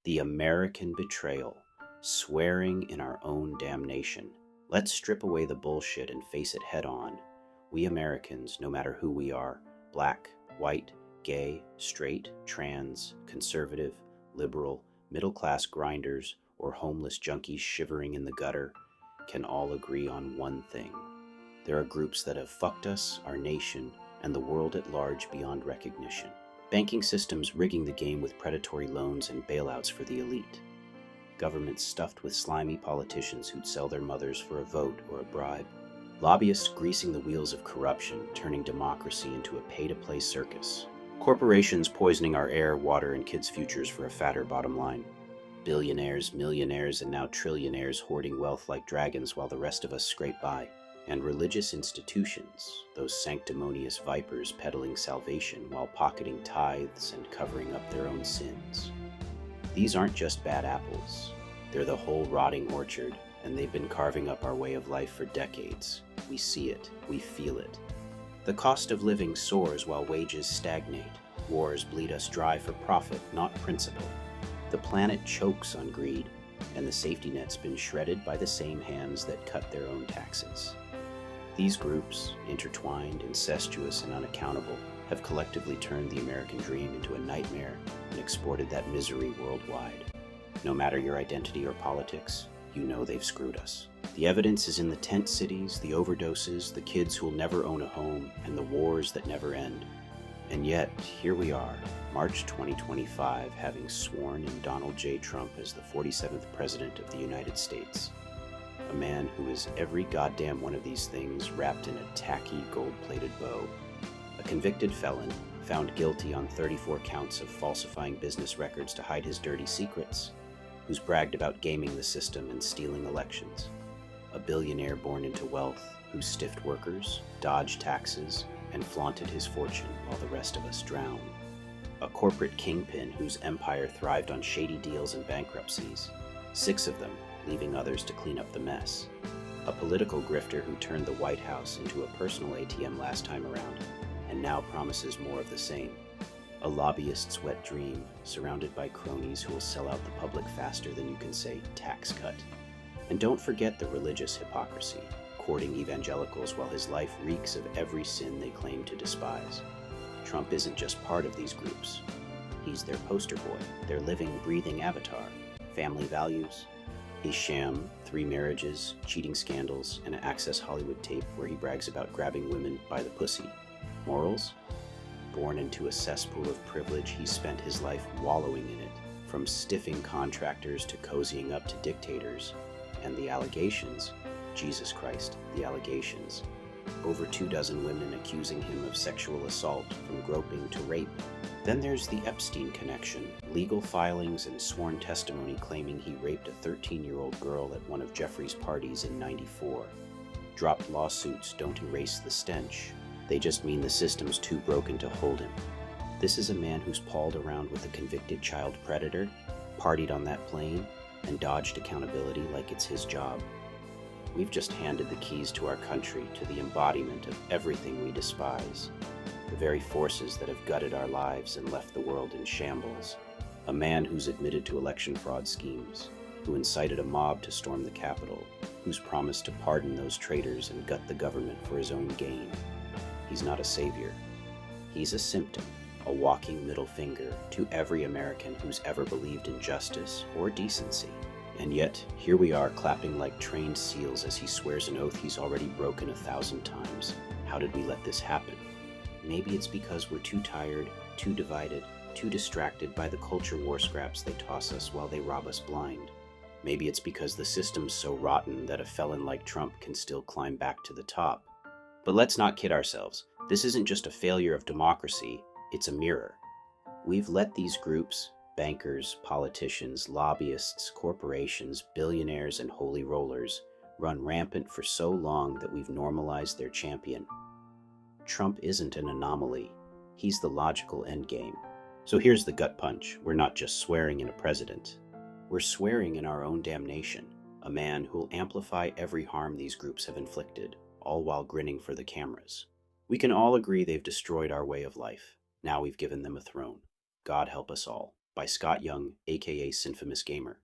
The American Betrayal, swearing in our own damnation. Let's strip away the bullshit and face it head on. We Americans, no matter who we are, black, white, gay, straight, trans, conservative, liberal, middle-class grinders, or homeless junkies shivering in the gutter, can all agree on one thing. There are groups that have fucked us, our nation, and the world at large beyond recognition. Banking systems rigging the game with predatory loans and bailouts for the elite. Governments stuffed with slimy politicians who'd sell their mothers for a vote or a bribe. Lobbyists greasing the wheels of corruption, turning democracy into a pay-to-play circus. Corporations poisoning our air, water, and kids' futures for a fatter bottom line. Billionaires, millionaires, and now trillionaires hoarding wealth like dragons while the rest of us scrape by. And religious institutions, those sanctimonious vipers peddling salvation while pocketing tithes and covering up their own sins. These aren't just bad apples. They're the whole rotting orchard, and they've been carving up our way of life for decades. We see it, we feel it. The cost of living soars while wages stagnate. Wars bleed us dry for profit, not principle. The planet chokes on greed, and the safety net's been shredded by the same hands that cut their own taxes. These groups, intertwined, incestuous, and unaccountable, have collectively turned the American dream into a nightmare and exported that misery worldwide. No matter your identity or politics, you know they've screwed us. The evidence is in the tent cities, the overdoses, the kids who'll never own a home, and the wars that never end. And yet, here we are, March 2025, having sworn in Donald J. Trump as the 47th President of the United States. A man who is every goddamn one of these things wrapped in a tacky gold-plated bow. A convicted felon, found guilty on 34 counts of falsifying business records to hide his dirty secrets, who's bragged about gaming the system and stealing elections. A billionaire born into wealth, who stiffed workers, dodged taxes, and flaunted his fortune while the rest of us drown. A corporate kingpin whose empire thrived on shady deals and bankruptcies, 6 of them, leaving others to clean up the mess. A political grifter who turned the White House into a personal ATM last time around, and now promises more of the same. A lobbyist's wet dream, surrounded by cronies who will sell out the public faster than you can say tax cut. And don't forget the religious hypocrisy, courting evangelicals while his life reeks of every sin they claim to despise. Trump isn't just part of these groups. He's their poster boy, their living, breathing avatar. Family values, a sham, 3 marriages, cheating scandals, and an Access Hollywood tape where he brags about grabbing women by the pussy. Morals? Born into a cesspool of privilege, he spent his life wallowing in it, from stiffing contractors to cozying up to dictators. And the allegations? Jesus Christ, the allegations. Over 24 women accusing him of sexual assault, from groping to rape. Then there's the Epstein connection, legal filings and sworn testimony claiming he raped a 13-year-old girl at one of Jeffrey's parties in '94. Dropped lawsuits don't erase the stench. They just mean the system's too broken to hold him. This is a man who's pawed around with a convicted child predator, partied on that plane, and dodged accountability like it's his job. We've just handed the keys to our country to the embodiment of everything we despise. The very forces that have gutted our lives and left the world in shambles. A man who's admitted to election fraud schemes, who incited a mob to storm the Capitol, who's promised to pardon those traitors and gut the government for his own gain. He's not a savior. He's a symptom, a walking middle finger to every American who's ever believed in justice or decency. And yet, here we are clapping like trained seals as he swears an oath he's already broken 1,000 times. How did we let this happen? Maybe it's because we're too tired, too divided, too distracted by the culture war scraps they toss us while they rob us blind. Maybe it's because the system's so rotten that a felon like Trump can still climb back to the top. But let's not kid ourselves. This isn't just a failure of democracy, it's a mirror. We've let these groups, bankers, politicians, lobbyists, corporations, billionaires, and holy rollers, run rampant for so long that we've normalized their champion. Trump isn't an anomaly. He's the logical endgame. So here's the gut punch. We're not just swearing in a president. We're swearing in our own damnation, a man who'll amplify every harm these groups have inflicted, all while grinning for the cameras. We can all agree they've destroyed our way of life. Now we've given them a throne. God help us all. by Scott Young, aka Synfamous Gamer.